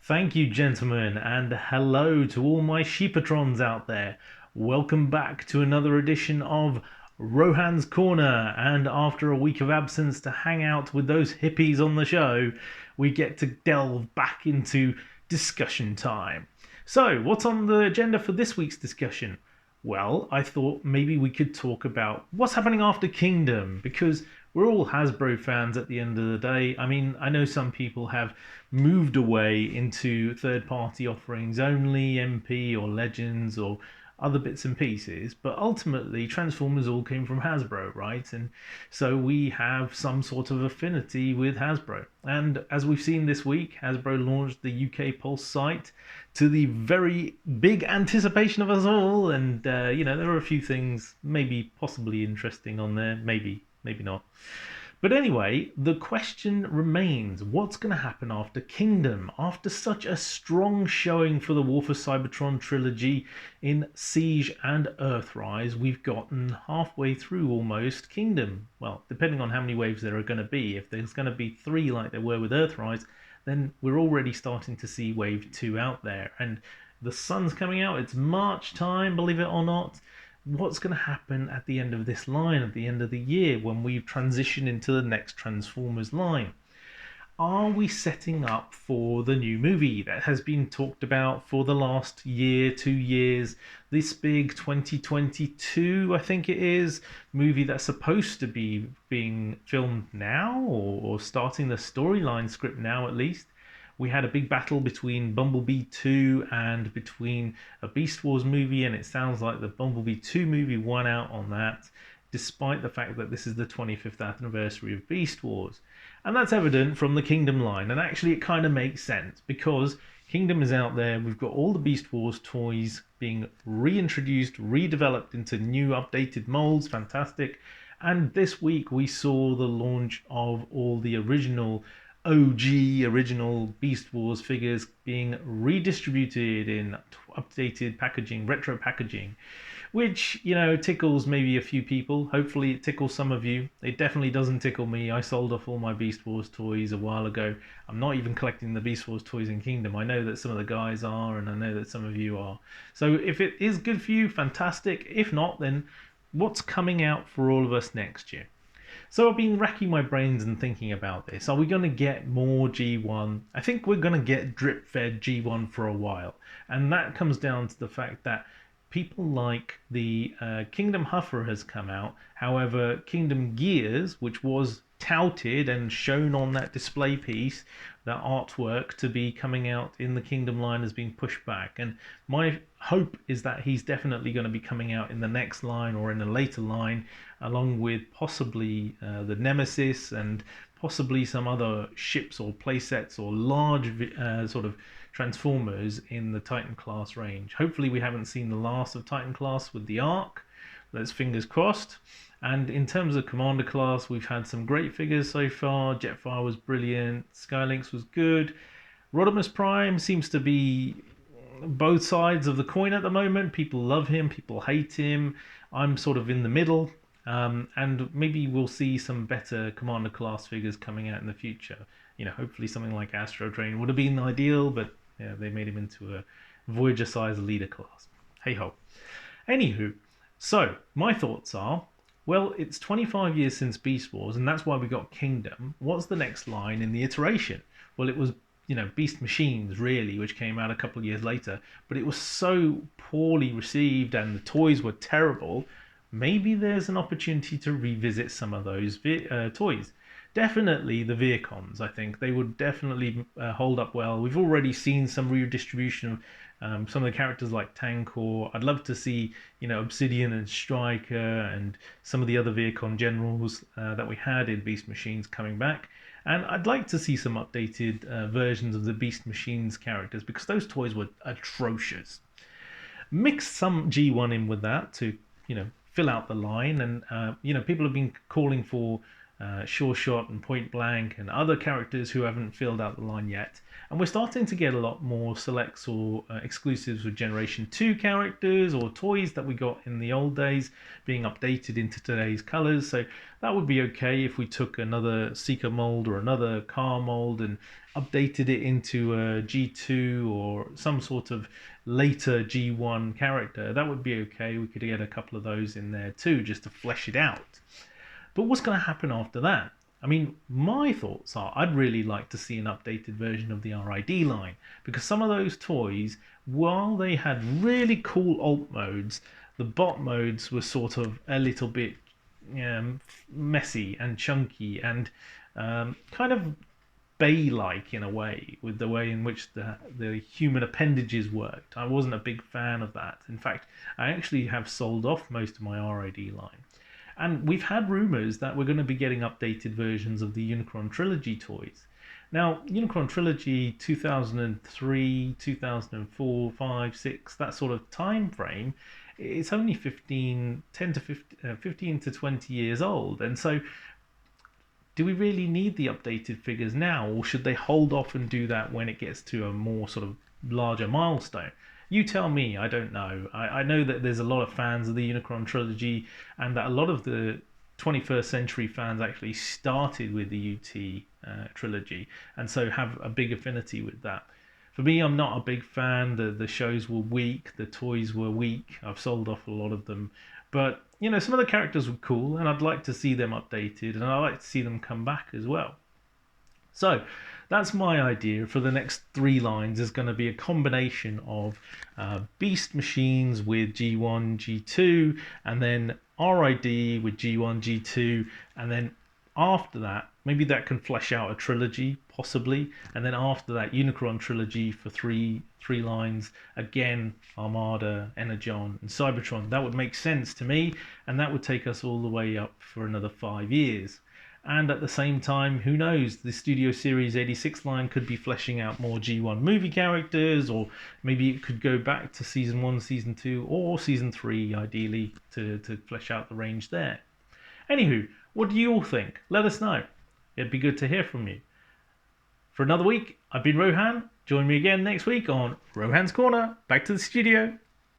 Thank you, gentlemen, and hello to all my sheepatrons out there. Welcome back to another edition of Rohan's Corner. And after a week of absence to hang out with those hippies on the show, we get to delve back into discussion time. So, what's on the agenda for this week's discussion? Well, I thought maybe we could talk about what's happening after Kingdom, because we're all Hasbro fans at the end of the day. I mean, I know some people have moved away into third party offerings only, MP or Legends or other bits and pieces, but ultimately Transformers all came from Hasbro, right? And so we have some sort of affinity with Hasbro. And as we've seen this week, Hasbro launched the UK Pulse site to the very big anticipation of us all. And, there are a few things maybe possibly interesting on there, maybe not. But anyway, the question remains, what's going to happen after Kingdom? After such a strong showing for the War for Cybertron trilogy in Siege and Earthrise, we've gotten halfway through almost Kingdom. Well, depending on how many waves there are going to be. If there's going to be 3 like there were with Earthrise, then we're already starting to see Wave 2 out there. And the sun's coming out, it's March time, believe it or not. What's going to happen at the end of this line, at the end of the year, when we transition into the next Transformers line? Are we setting up for the new movie that has been talked about for the last year, 2 years? This big 2022, I think it is, movie that's supposed to be being filmed now, or starting the storyline script now at least. We had a big battle between Bumblebee 2 and between a Beast Wars movie, and it sounds like the Bumblebee 2 movie won out on that, despite the fact that this is the 25th anniversary of Beast Wars. And that's evident from the Kingdom line, and actually it kind of makes sense, because Kingdom is out there, we've got all the Beast Wars toys being reintroduced, redeveloped into new updated molds, fantastic. And this week we saw the launch of all the original Beast Wars figures being redistributed in updated packaging, retro packaging, which, tickles maybe a few people. Hopefully it tickles some of you. It definitely doesn't tickle me. I sold off all my Beast Wars toys a while ago. I'm not even collecting the Beast Wars toys in Kingdom. I know that some of the guys are, and I know that some of you are. So if it is good for you, fantastic. If not, then what's coming out for all of us next year? So I've been racking my brains and thinking about this. Are we going to get more G1? I think we're going to get drip-fed G1 for a while. And that comes down to the fact that people like the Kingdom Huffer has come out. However, Kingdom Gears, which was touted and shown on that display piece, that artwork to be coming out in the Kingdom line, has been pushed back. And my hope is that he's definitely going to be coming out in the next line or in a later line, along with possibly the Nemesis and possibly some other ships or playsets or large sort of Transformers in the Titan class range. Hopefully we haven't seen the last of Titan class with the Ark. Let's fingers crossed. And in terms of Commander class, we've had some great figures so far. Jetfire was brilliant. Skylynx was good. Rodimus Prime seems to be both sides of the coin at the moment. People love him, people hate him. I'm sort of in the middle. And maybe we'll see some better Commander class figures coming out in the future. Hopefully something like Astro Train would have been ideal, but they made him into a Voyager size leader class. Hey ho. Anywho, so my thoughts are, well, it's 25 years since Beast Wars, and that's why we got Kingdom. What's the next line in the iteration? Well, it was, Beast Machines, really, which came out a couple of years later, but it was so poorly received and the toys were terrible. Maybe there's an opportunity to revisit some of those toys. Definitely the Veercons, I think. They would definitely hold up well. We've already seen some redistribution of some of the characters like Tankor. I'd love to see, Obsidian and Striker and some of the other Veercon generals that we had in Beast Machines coming back. And I'd like to see some updated versions of the Beast Machines characters, because those toys were atrocious. Mix some G1 in with that to, fill out the line. And, people have been calling for Sure Shot and Point Blank and other characters who haven't filled out the line yet. And we're starting to get a lot more selects or exclusives with Generation 2 characters or toys that we got in the old days being updated into today's colours. So that would be okay if we took another Seeker mold or another car mold and updated it into a G2 or some sort of later G1 character. That would be okay. We could get a couple of those in there too just to flesh it out. But what's going to happen after that? I mean, my thoughts are I'd really like to see an updated version of the RID line, because some of those toys, while they had really cool alt modes, the bot modes were sort of a little bit messy and chunky and kind of Bay-like in a way, with the way in which the human appendages worked. I wasn't a big fan of that. In fact, I actually have sold off most of my RID line. And we've had rumours that we're going to be getting updated versions of the Unicron Trilogy toys. Now, Unicron Trilogy 2003, 2004, 5, 6, that sort of time frame, it's only 15 to 20 years old. And so do we really need the updated figures now, or should they hold off and do that when it gets to a more sort of larger milestone? You tell me, I don't know. I know that there's a lot of fans of the Unicron trilogy, and that a lot of the 21st century fans actually started with the UT trilogy, and so have a big affinity with that. For me, I'm not a big fan. The shows were weak, the toys were weak. I've sold off a lot of them. But, you know, some of the characters were cool, and I'd like to see them updated, and I'd like to see them come back as well. So that's my idea for the next 3 lines. Is going to be a combination of Beast machines with G1, G2, and then RID with G1, G2, and then after that, maybe that can flesh out a trilogy, possibly, and then after that, Unicron trilogy for three lines, again, Armada, Energon, and Cybertron. That would make sense to me, and that would take us all the way up for another 5 years. And at the same time, who knows, the Studio Series 86 line could be fleshing out more G1 movie characters, or maybe it could go back to Season 1, Season 2, or Season 3, ideally, to flesh out the range there. Anywho, what do you all think? Let us know. It'd be good to hear from you. For another week, I've been Rohan. Join me again next week on Rohan's Corner. Back to the studio.